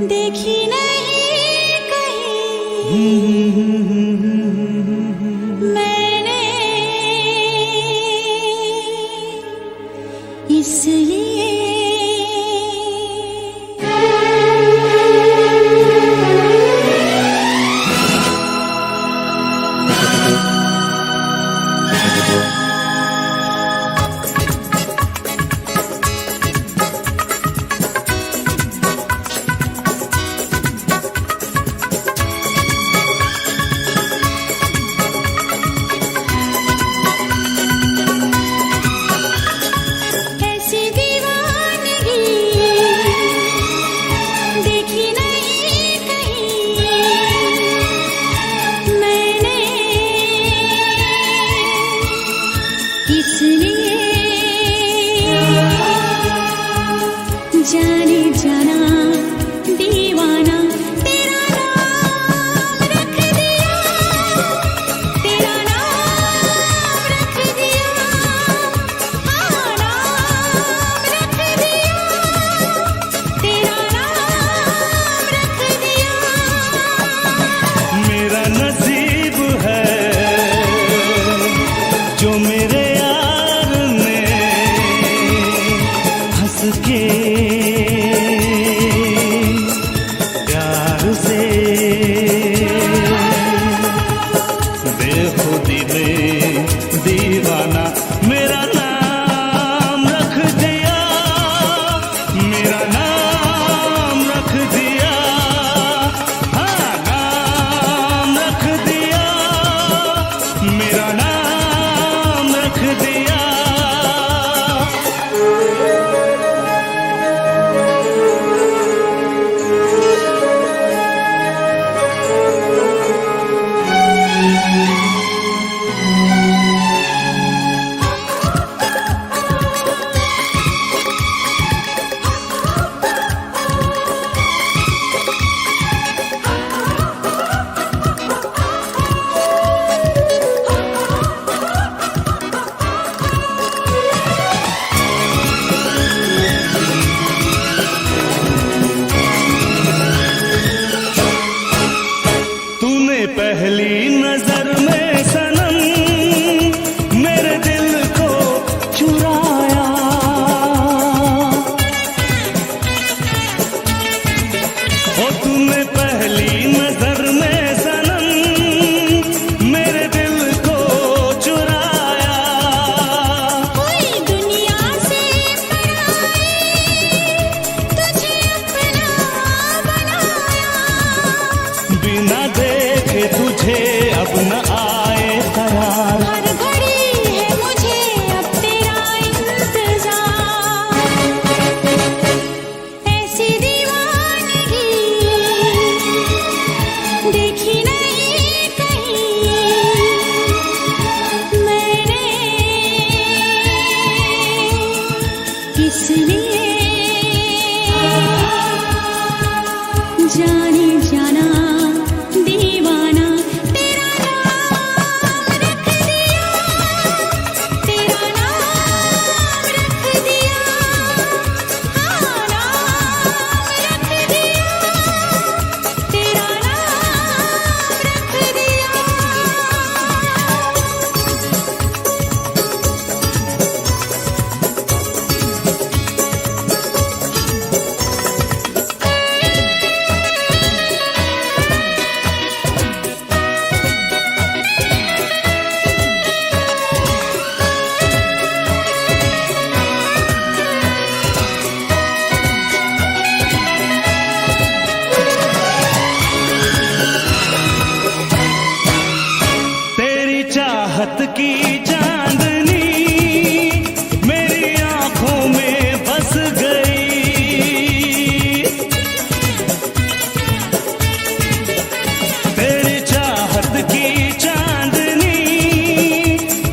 देखी नहीं कहीं मैंने इसलिए जाने जाना दीवाना तेरा नाम रख दिया, तेरा नाम रख दिया, हाँ नाम रख दिया, तेरा नाम रख दिया। मेरा नसीब है जो मेरे यार ने हंस के बेखुदी में दीवाना मेरा नाम रख दिया, मेरा नाम रख दिया, हाँ नाम रख दिया, मेरा नाम रख दिया। पहली नजर में सनम मेरे दिल को चुराया, ओ तूने पहली नजर में सनम मेरे दिल को चुराया। कोई दुनिया से पराई तुझे अपना बनाया, बिना देखे तुझे अब न आए करार, हर घड़ी है मुझे अब तेरा इंतजार। ऐसी दीवानगी देखी नहीं कहीं मैंने, इसलिए जाने जाना दीवाना तेरा नाम रख दिया, तेरा नाम रख दिया, हाँ नाम रख दिया, तेरा नाम रख दिया। तेरी चाहत की चांदनी मेरी आंखों में बस गई, तेरी चाहत की चांदनी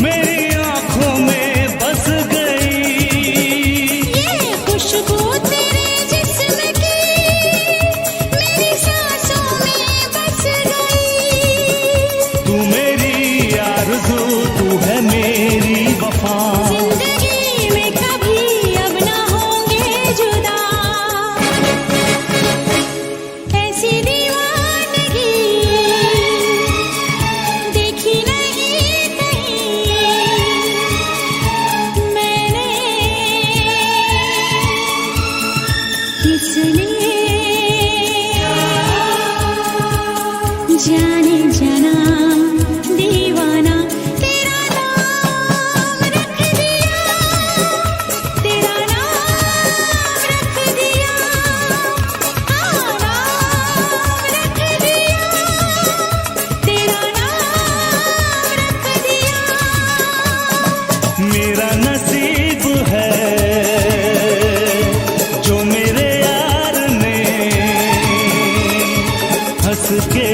मेरी आंखों में बस गई। ये खुशबू तेरे जिस्म की मेरी सांसों में बस गई, तू मेरी आरज़ू, तू है मेरी वफा, जिंदगी में कभी अब ना होंगे जुदा। इसलिए जाने जाना दीवाना तेरा नाम रख दिया, तेरा नाम रख दिया, हाँ नाम रख दिया, तेरा नाम रख दिया। मेरा नसीब है जो मेरे यार ने हंस के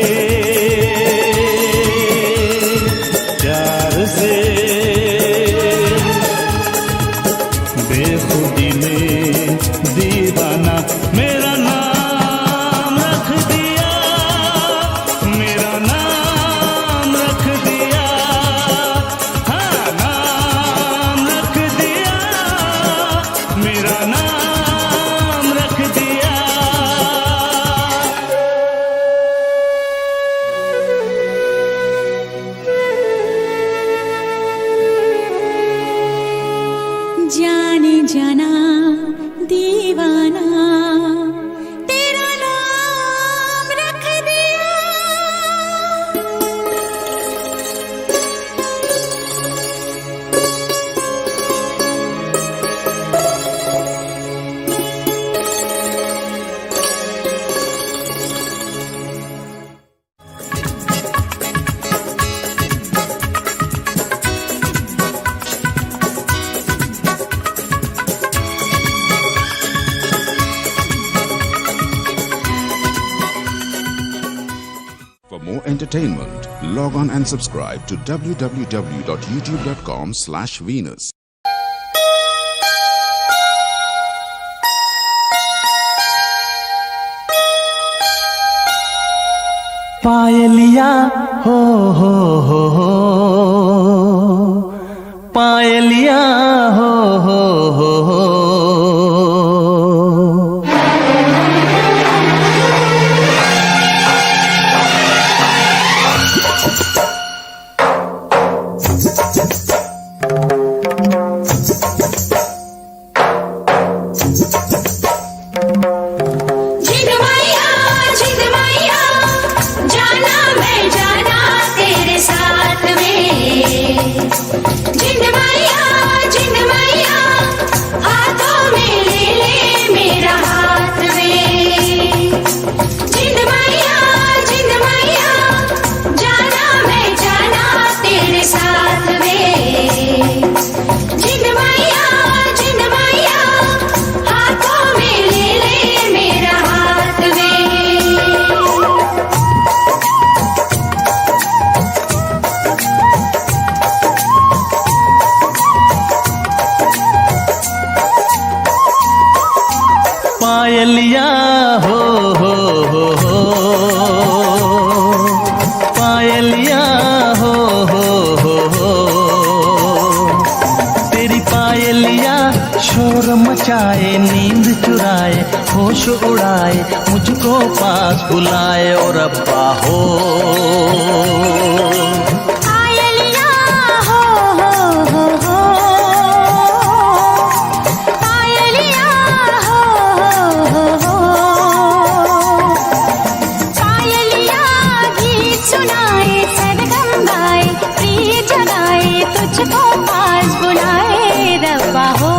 प्यार से बेखुदी में दीवाना मेरा नाम रख दिया, मेरा नाम रख दिया, हाँ नाम रख दिया, मेरा नाम रख दिया। जाने जाना दीवाना तेरा नाम रख दिया। For more entertainment, log on and subscribe to www.youtube.com/Venus. पायलिया हो पायलिया हो जिंद मैया जाना मैं जाना तेरे साथ में। जिंद मैया हाथों में ले ले मेरा हाथ में। जिंद मैया जाना मैं जाना तेरे साथ में। जिंद मैया हाथों में ले ले मेरा हाथ में। पायलिया हो पायलिया हो तेरी पायलिया शोर मचाए, नींद चुराए, होश उड़ाए, मुझको पास बुलाए और अब्बा हो। पायलिया हो पायलिया हो पायलिया गीत सुनाए, सरगम गाए, प्रिय जगाए, तुझको पास बुलाए रब्बा हो।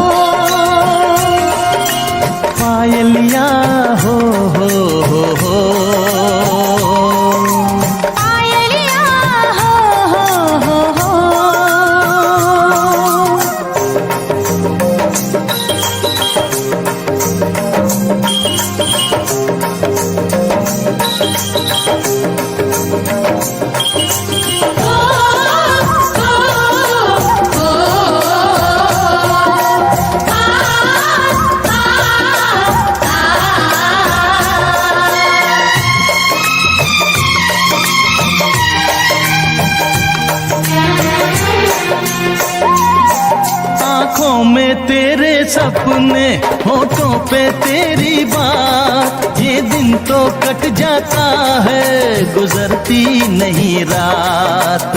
पायलिया हो पायलिया हो आँखों में तेरे सपने, होठों पे तेरी बात, ये दिन तो कट जाता है, गुजरती नहीं रात।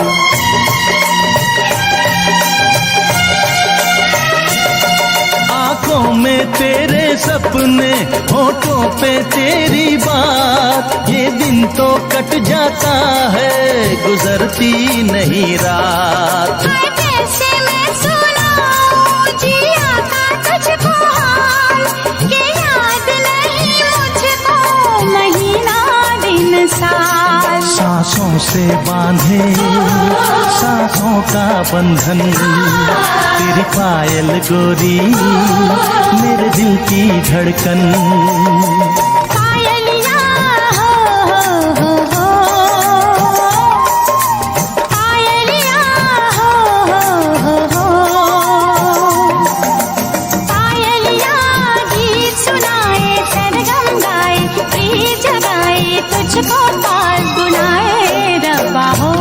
आँखों में तेरे सपने, होठों पे तेरी बात, ये दिन तो कट जाता है, गुजरती नहीं रात। हाय कैसे मैं सुनाऊं जिया का तुझको हाल, कि याद नहीं मुझको महीना दिन साल। सांसों से बांधे सांसों का बंधन, तेरी पायल गोरी मेरे दिल की धड़कन। पायलिया हो, पायलिया हो, पायलिया गीत सुनाए सरगम गाए, प्रीत जगाए तुझको पास बुलाए रब्बा हो।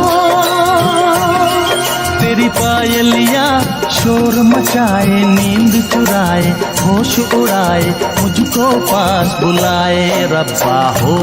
तेरी पायलिया शोर मचाए, नींद चुराए, होश उड़ाए, मुझको पास बुलाए रब्बा हो।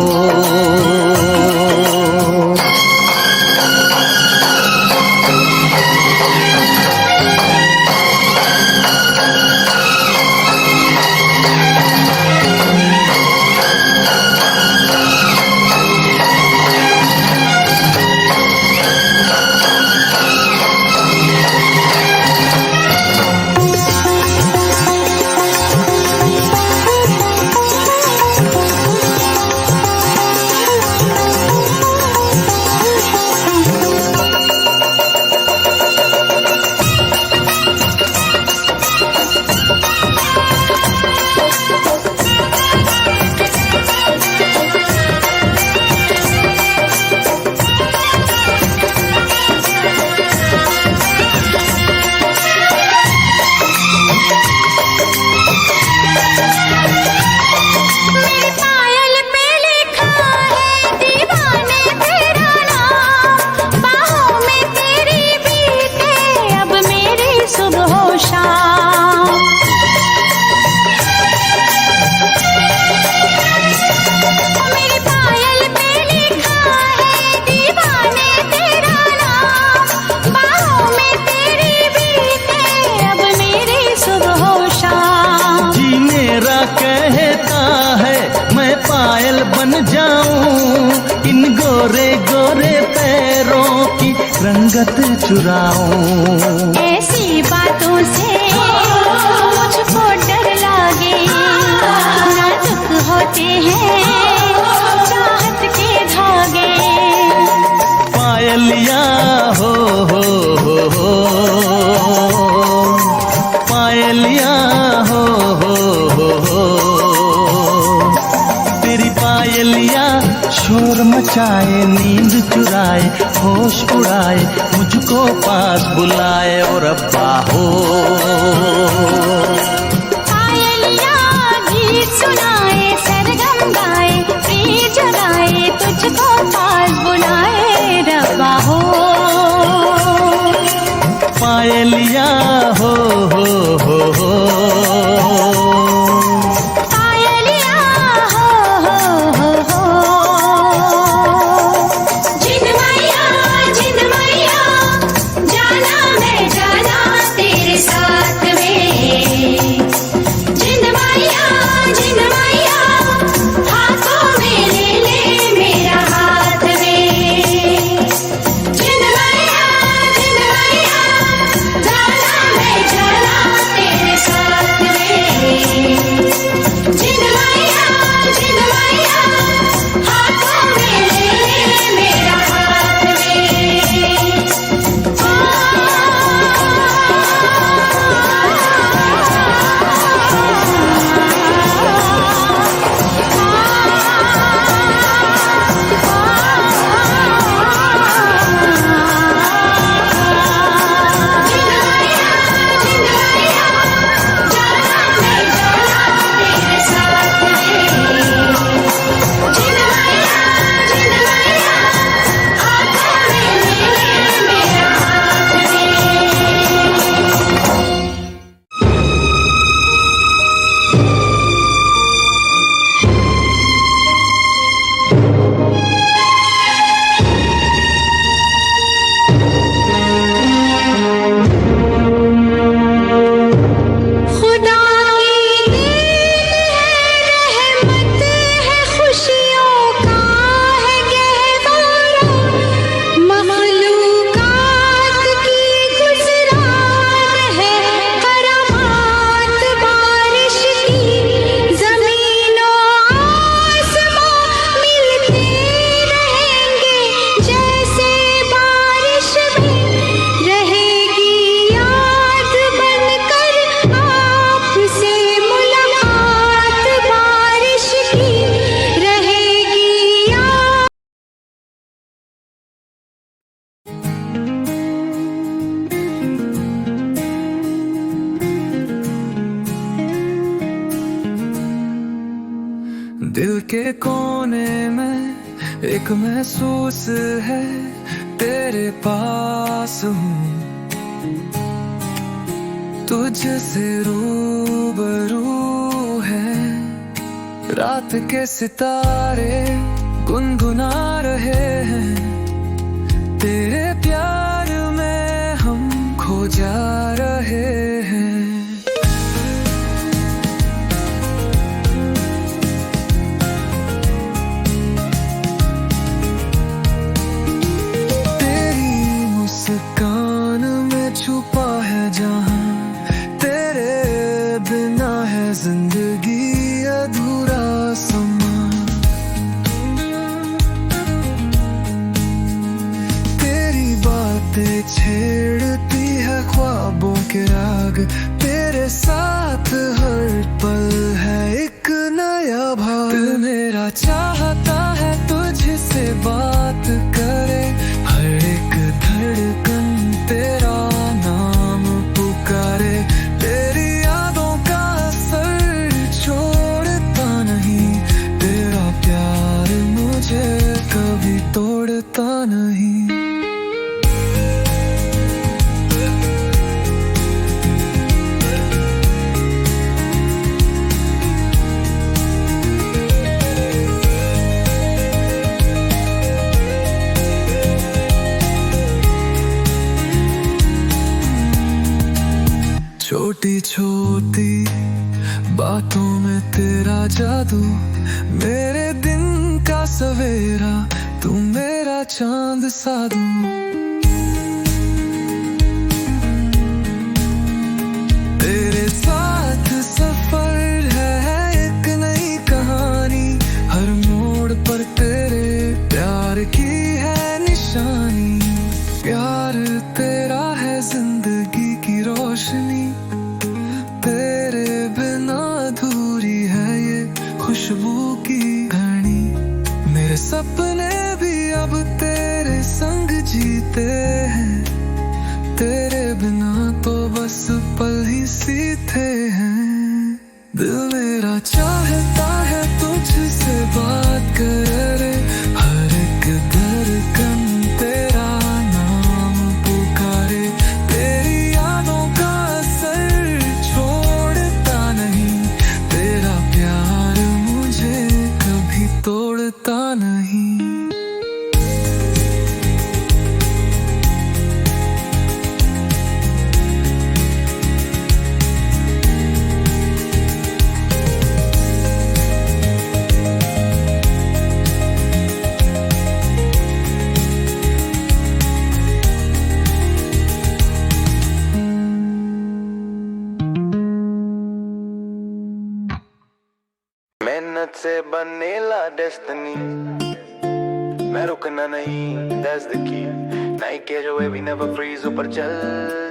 बन जाऊं, इन गोरे गोरे पैरों की रंगत चुराऊं। ऐसी बातों से मुझको डर लागे, नाजुक होते हैं चाहत के धागे। पायलिया हो, पायलिया हो, तेरी पायलिया शोर मचाए, नींद चुराए, होश उड़ाए, मुझको पास बुलाए और रब्बा हो। पायलिया गीत सुनाए सरगम गाए, प्रीत जगाए तुझको पास बुलाए रब्बा हो। पायलिया हो, पायलिया हो। जिन मैया जाना मैं जाना तेरे साथ में। दिल के कोने में एक महसूस है, तेरे पास हूँ, तुझसे रूबरू है। रात के सितारे गुनगुना रहे हैं, तेरे प्यार में हम खो जा रहे हैं। मुस्कान में छुपा है जहां, तेरे बिना है जिंदगी अधूरा समा। तेरी बातें छेड़ती है ख्वाबों के राग, तेरे साथ हर पल है एक नया भाव। दिल मेरा चाहता है तुझसे बात करे, हर एक धड़कन तेरा नाम पुकारे। तेरी यादों का असर छोड़ता नहीं, तेरा प्यार मुझे कभी तोड़ता नहीं। छोटी छोटी बातों में तेरा जादू, मेरे दिन का सवेरा तू मेरा चांद सा दू। तेरे साथ सफर है एक नई कहानी, हर मोड़ पर तेरे प्यार की है निशानी। प्यार तेरा है जिंदगी की रोशनी, तेरे बिना अधूरी है ये खुशबू की घड़ी। मेरे सपने भी अब तेरे संग जीते हैं, तेरे बिना तो बस पल ही सीते हैं। दिल मेरा चाहता है तुझसे बात करे, हर एक धड़कन तेरा नाम पुकारे। तेरी यादों का असर छोड़ता नहीं, तेरा प्यार मुझे कभी तोड़ता नहीं। मेहनत से बनेला डेस्टिनी, मैं रुकना नहीं, that's the key. Night get away, we never freeze, ऊपर चल,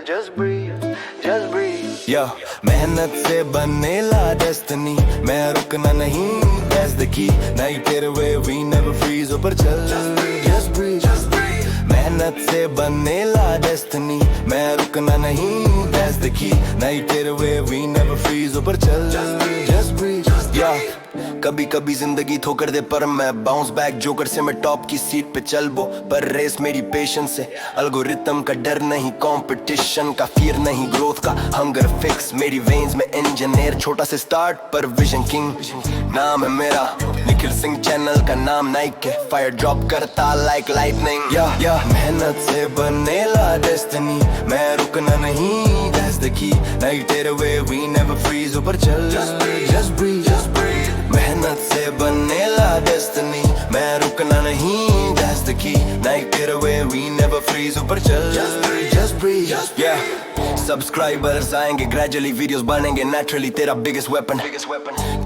just breathe, just breathe. Yo, मेहनत से बनेला डेस्टिनी, मैं रुकना नहीं, that's the key. Night get away, we never freeze, ऊपर चल, just breathe, just breathe. मेहनत से बनेला डेस्टिनी, मैं रुकना नहीं, that's the key. Night get away, we never freeze, ऊपर चल, just breathe. Yeah. कभी कभी जिंदगी ठोकर दे पर मैं बाउंस बैक, जोकर से मैं टॉप की सीट पे चल बो। पर रेस मेरी पेशेंस से, एल्गोरिथम का डर नहीं, कंपटीशन का फियर नहीं, ग्रोथ का हंगर फिक्स मेरी वेन्स में। इंजीनियर छोटा से स्टार्ट पर विजन किंग, नाम है मेरा निखिल सिंह, चैनल का नाम नाइक है, फायर ड्रॉप करता लाइक लाइटनिंग। या मेहनत से बनेला डेस्टिनी, मैं रुकना नहीं, that's the key. Night get away, we never freeze, ऊपर चल, just breathe, just breathe. मेहनत से बनेला डेस्टिनी, मैं रुकना नहीं, that's the key. Night get away, we never freeze, ऊपर चल, just breathe, yeah. Subscribers आएंगे gradually, videos बनेंगे naturally, तेरा biggest weapon.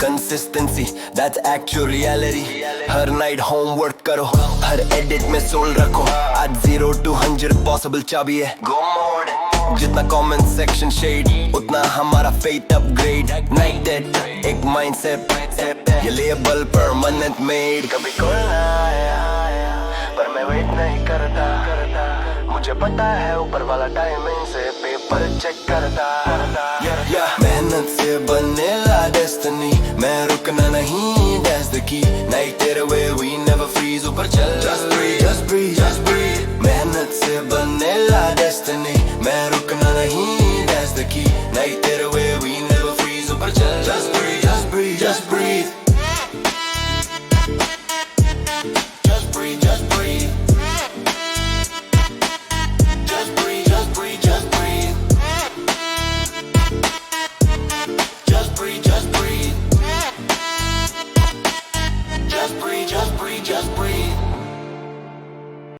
Consistency, that's actual reality. Her night homework करो, हर edit में soul रखो, आज 0 to 100 possible चाबी है, go mode. जितना comment section shade, उतना हमारा faith upgrade. Night dead, एक mindset, ये label permanent made. कभी कोई ना आया, पर मैं wait नहीं करता, मुझे पता है ऊपर वाला टाइमिंग से पेपर चेक करता। मेहनत से बनेला डेस्टिनी, मैं रुकना नहीं, that's the की नहीं तेरे वे we never freeze ऊपर चल just breathe just breathe just breathe मेहनत से बनने ला डेस्टिनी